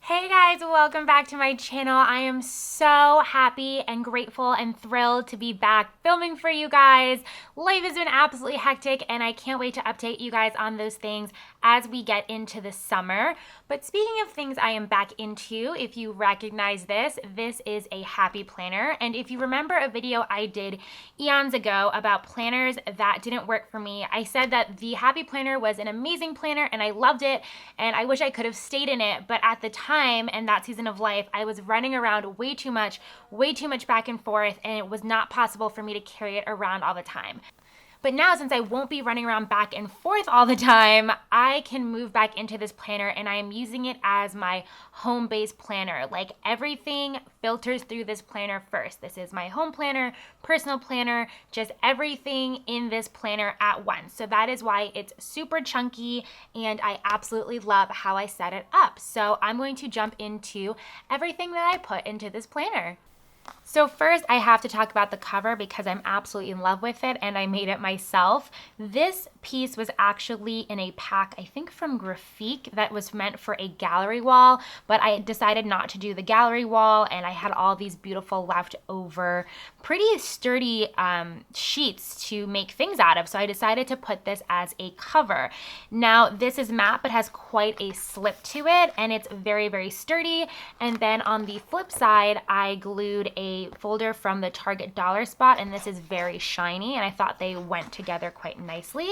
Hey guys, welcome back to my channel. I am so happy and grateful and thrilled to be back filming for you guys. Life has been absolutely hectic and I can't wait to update you guys on those things as we get into the summer. But speaking of things I am back into, if you recognize this, this is a happy planner. And if you remember a video I did eons ago about planners that didn't work for me, I said that the happy planner was an amazing planner and I loved it and I wish I could have stayed in it, but at the time and that season of life, I was running around way too much back and forth, and it was not possible for me to carry it around all the time. But now, since I won't be running around back and forth all the time, I can move back into this planner and I am using it as my home-based planner. Like everything filters through this planner first. This is my home planner, personal planner, just everything in this planner at once. So that is why it's super chunky and I absolutely love how I set it up. So I'm going to jump into everything that I put into this planner. So first I have to talk about the cover because I'm absolutely in love with it and I made it myself. This piece was actually in a pack, I think from Graphique, that was meant for a gallery wall, but I decided not to do the gallery wall and I had all these beautiful leftover, pretty sturdy sheets to make things out of. So I decided to put this as a cover. Now this is matte but has quite a slip to it and it's very, very sturdy. And then on the flip side, I glued a folder from the Target dollar spot and this is very shiny and I thought they went together quite nicely.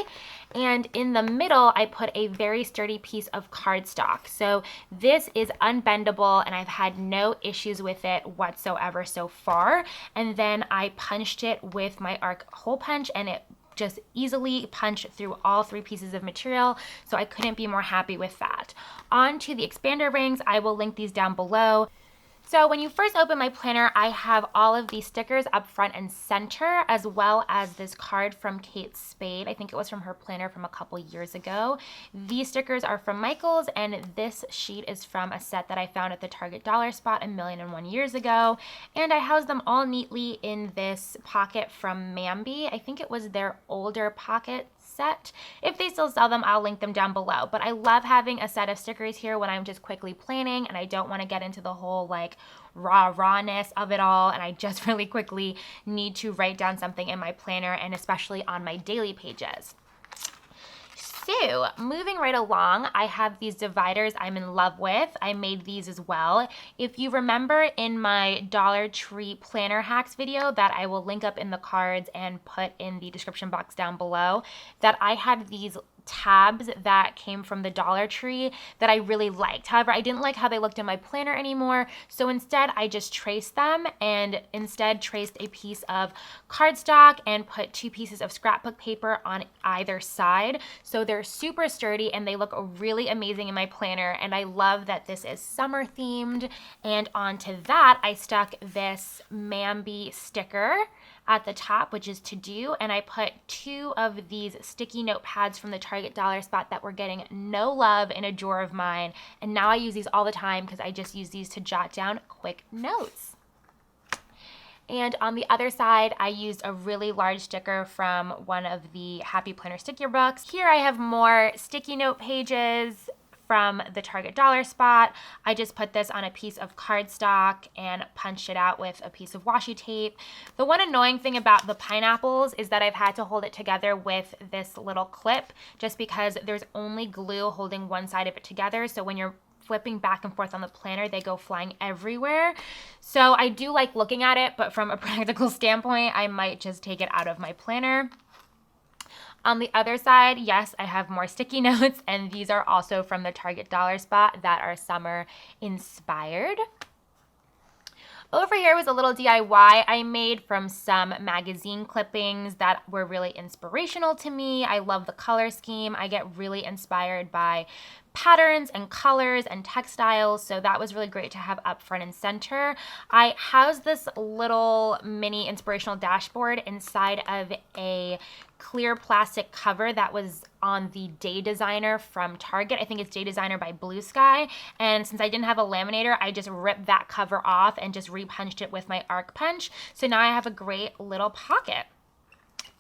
And in the middle I put a very sturdy piece of cardstock. So this is unbendable and I've had no issues with it whatsoever so far. And then I punched it with my arc hole punch and it just easily punched through all three pieces of material, so I couldn't be more happy with that. On to the expander rings, I will link these down below. So when you first open my planner, I have all of these stickers up front and center, as well as this card from Kate Spade. I think it was from her planner from a couple years ago. These stickers are from Michaels, and this sheet is from a set that I found at the Target dollar spot 1,000,001 years ago. And I housed them all neatly in this pocket from Mambi. I think it was their older pocket set. If they still sell them, I'll link them down below. But I love having a set of stickers here when I'm just quickly planning and I don't want to get into the whole like rawness of it all, and I just really quickly need to write down something in my planner and especially on my daily pages. So moving right along, I have these dividers I'm in love with. I made these as well. If you remember in my Dollar Tree planner hacks video that I will link up in the cards and put in the description box down below, that I had these tabs that came from the Dollar Tree that I really liked. However, I didn't like how they looked in my planner anymore, so instead I just traced them and instead traced a piece of cardstock and put 2 pieces of scrapbook paper on either side. So they're super sturdy and they look really amazing in my planner, and I love that this is summer themed. And onto that, I stuck this Mambi sticker at the top, which is to do, and I put 2 of these sticky notepads from the Target dollar spot that were getting no love in a drawer of mine, and now I use these all the time because I just use these to jot down quick notes. And on the other side, I used a really large sticker from one of the Happy Planner sticker books. Here I have more sticky note pages from the Target dollar spot. I just put this on a piece of cardstock and punched it out with a piece of washi tape. The one annoying thing about the pineapples is that I've had to hold it together with this little clip just because there's only glue holding one side of it together. So when you're flipping back and forth on the planner, they go flying everywhere. So I do like looking at it, but from a practical standpoint, I might just take it out of my planner. On the other side, yes, I have more sticky notes, and these are also from the Target dollar spot that are summer inspired. Over here was a little DIY I made from some magazine clippings that were really inspirational to me. I love the color scheme. I get really inspired by patterns and colors and textiles, so that was really great to have up front and center. I housed this little mini inspirational dashboard inside of a clear plastic cover that was on the Day Designer from Target. I think it's Day Designer by Blue Sky. And since I didn't have a laminator, I just ripped that cover off and just repunched it with my arc punch. So now I have a great little pocket.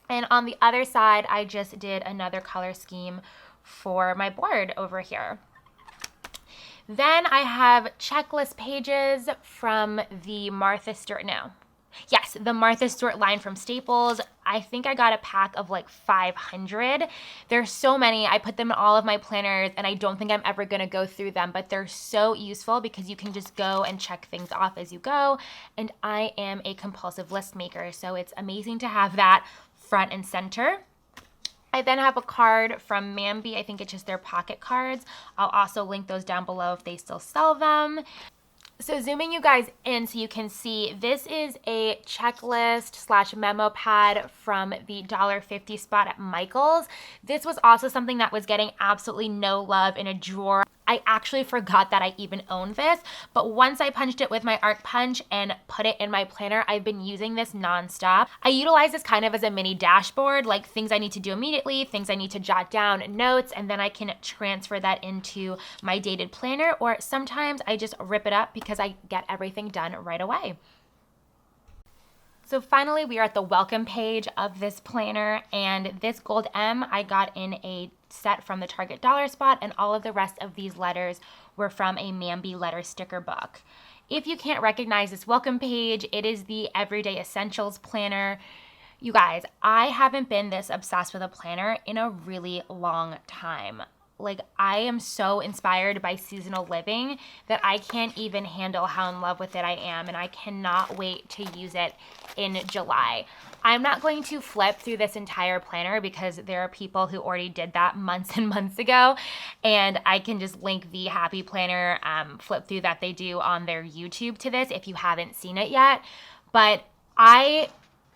And on the other side, I just did another color scheme for my board over here. Then I have checklist pages from the Martha Stewart, no. Yes, the Martha Stewart line from Staples. I think I got a pack of like 500. There's so many. I put them in all of my planners and I don't think I'm ever going to go through them, but they're so useful because you can just go and check things off as you go. And I am a compulsive list maker, so it's amazing to have that front and center. I then have a card from Mambi. I think it's just their pocket cards. I'll also link those down below if they still sell them. So zooming you guys in so you can see, this is a checklist / memo pad from the $1.50 spot at Michael's. This was also something that was getting absolutely no love in a drawer. I actually forgot that I even owned this, but once I punched it with my Arc Punch and put it in my planner, I've been using this nonstop. I utilize this kind of as a mini dashboard, like things I need to do immediately, things I need to jot down, notes, and then I can transfer that into my dated planner, or sometimes I just rip it up because I get everything done right away. So finally, we are at the welcome page of this planner, and this gold M I got in a set from the Target dollar spot, and all of the rest of these letters were from a Mambi letter sticker book. If you can't recognize this welcome page, it is the Everyday Essentials planner. You guys, I haven't been this obsessed with a planner in a really long time. Like, I am so inspired by seasonal living that I can't even handle how in love with it I am, and I cannot wait to use it in July. I'm not going to flip through this entire planner because there are people who already did that months and months ago, and I can just link the Happy Planner flip through that they do on their YouTube to this if you haven't seen it yet. But I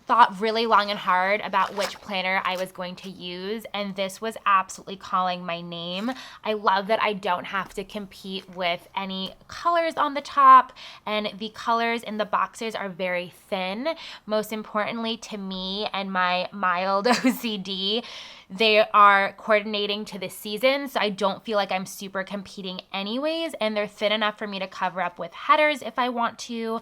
thought really long and hard about which planner I was going to use, and this was absolutely calling my name. I love that I don't have to compete with any colors on the top, and the colors in the boxes are very thin. Most importantly to me and my mild OCD, they are coordinating to the season, so I don't feel like I'm super competing anyways, and they're thin enough for me to cover up with headers if I want to.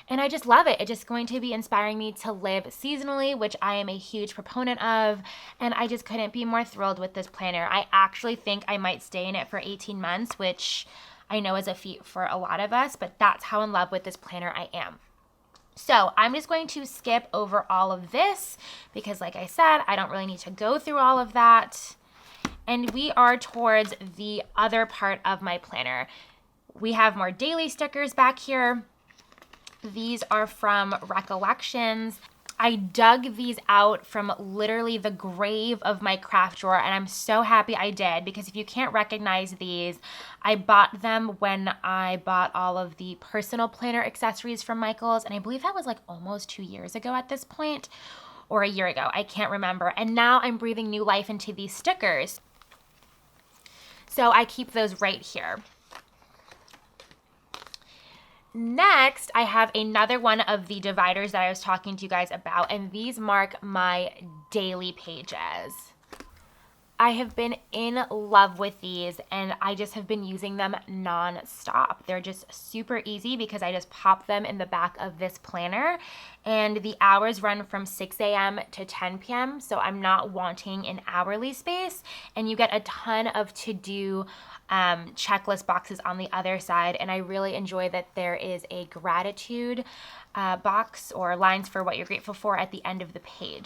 And I just love it. It's just going to be inspiring me to live seasonally, which I am a huge proponent of. And I just couldn't be more thrilled with this planner. I actually think I might stay in it for 18 months, which I know is a feat for a lot of us, but that's how in love with this planner I am. So I'm just going to skip over all of this because, like I said, I don't really need to go through all of that. And we are towards the other part of my planner. We have more daily stickers back here. These are from Recollections. I dug these out from literally the grave of my craft drawer, and I'm so happy I did because if you can't recognize these, I bought them when I bought all of the personal planner accessories from Michael's, and I believe that was like almost 2 years ago at this point, or a year ago, I can't remember. And now I'm breathing new life into these stickers. So I keep those right here. Next, I have another one of the dividers that I was talking to you guys about, and these mark my daily pages. I have been in love with these, and I just have been using them non-stop. They're just super easy because I just pop them in the back of this planner, and the hours run from 6 a.m. to 10 p.m., so I'm not wanting an hourly space, and you get a ton of to-do checklist boxes on the other side, and I really enjoy that there is a gratitude box or lines for what you're grateful for at the end of the page.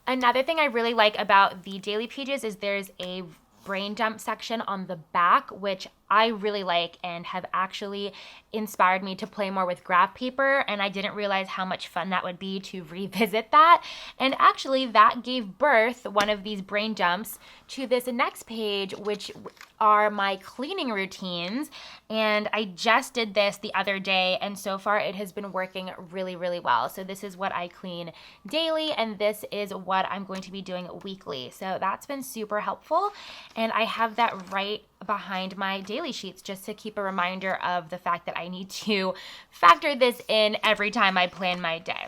Another thing I really like about the daily pages is there's a brain dump section on the back, which I really like and have actually inspired me to play more with graph paper, and I didn't realize how much fun that would be to revisit that. And actually that gave birth, one of these brain dumps, to this next page, which are my cleaning routines. And I just did this the other day, and so far it has been working really, really well. So this is what I clean daily, and this is what I'm going to be doing weekly. So that's been super helpful, and I have that right behind my daily sheets just to keep a reminder of the fact that I need to factor this in every time I plan my day.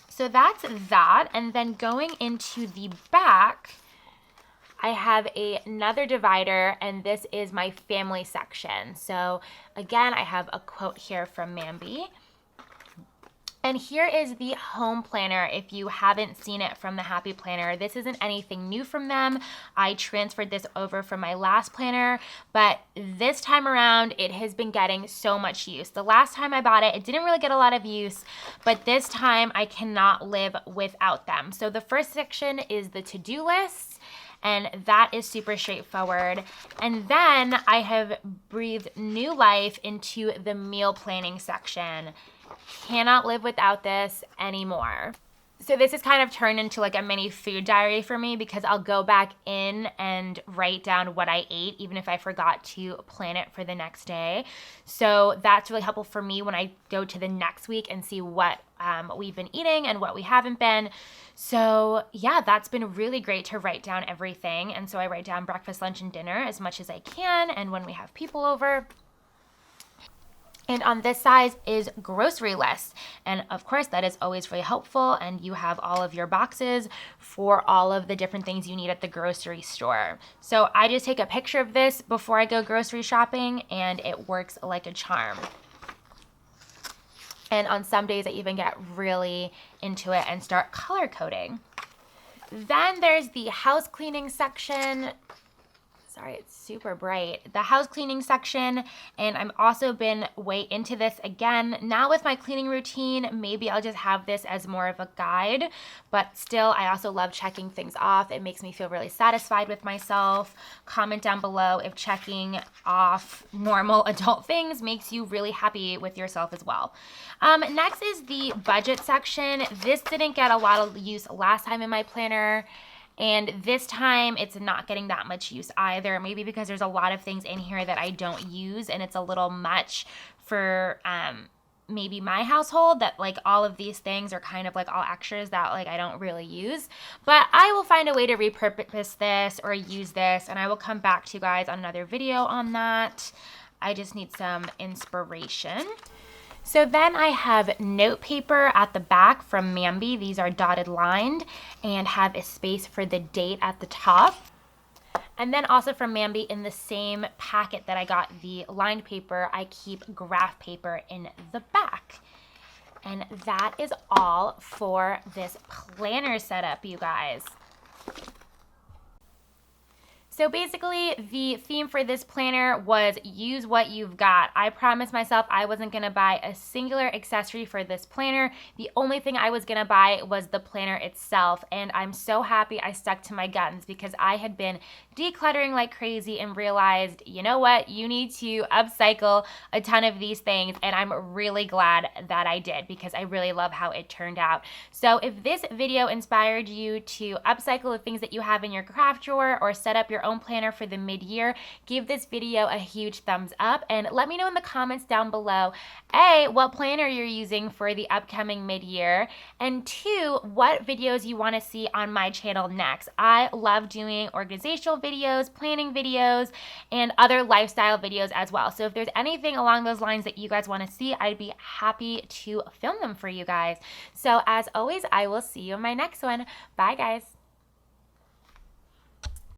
So that's that. And then going into the back, I have another divider, and this is my family section. So again, I have a quote here from Mambi. And here is the home planner if you haven't seen it from the Happy Planner. This isn't anything new from them. I transferred this over from my last planner, but this time around it has been getting so much use. The last time I bought it, it didn't really get a lot of use, but this time I cannot live without them. So the first section is the to-do list, and that is super straightforward. And then I have breathed new life into the meal planning section. Cannot live without this anymore. So this has kind of turned into like a mini food diary for me, because I'll go back in and write down what I ate, even if I forgot to plan it for the next day. So that's really helpful for me when I go to the next week and see what we've been eating and what we haven't been. So yeah, that's been really great to write down everything. And so I write down breakfast, lunch, and dinner as much as I can, and when we have people over. And on this side is grocery list. And of course, that is always really helpful. And you have all of your boxes for all of the different things you need at the grocery store. So I just take a picture of this before I go grocery shopping, and it works like a charm. And on some days, I even get really into it and start color coding. Then there's the house cleaning section. Sorry, it's super bright. The house cleaning section, and I'm also been way into this again. Now with my cleaning routine, maybe I'll just have this as more of a guide, but still, I also love checking things off. It makes me feel really satisfied with myself. Comment down below if checking off normal adult things makes you really happy with yourself as well. Next is the budget section. This didn't get a lot of use last time in my planner. And this time it's not getting that much use either, maybe because there's a lot of things in here that I don't use, and it's a little much for maybe my household, that like all of these things are kind of like all extras that like I don't really use. But I will find a way to repurpose this or use this, and I will come back to you guys on another video on that. I just need some inspiration. So then I have note paper at the back from Mambi. These are dotted lined and have a space for the date at the top. And then also from Mambi, in the same packet that I got the lined paper, I keep graph paper in the back. And that is all for this planner setup, you guys. So basically, the theme for this planner was use what you've got. I promised myself I wasn't gonna buy a singular accessory for this planner. The only thing I was gonna buy was the planner itself, and I'm so happy I stuck to my guns, because I had been decluttering like crazy and realized, you know what, you need to upcycle a ton of these things, and I'm really glad that I did, because I really love how it turned out. So if this video inspired you to upcycle the things that you have in your craft drawer or set up your own planner for the mid-year, give this video a huge thumbs up, and let me know in the comments down below, A, what planner you're using for the upcoming mid-year, and 2, what videos you want to see on my channel next. I love doing organizational videos, planning videos, and other lifestyle videos as well. So if there's anything along those lines that you guys want to see, I'd be happy to film them for you guys. So as always, I will see you in my next one. Bye, guys.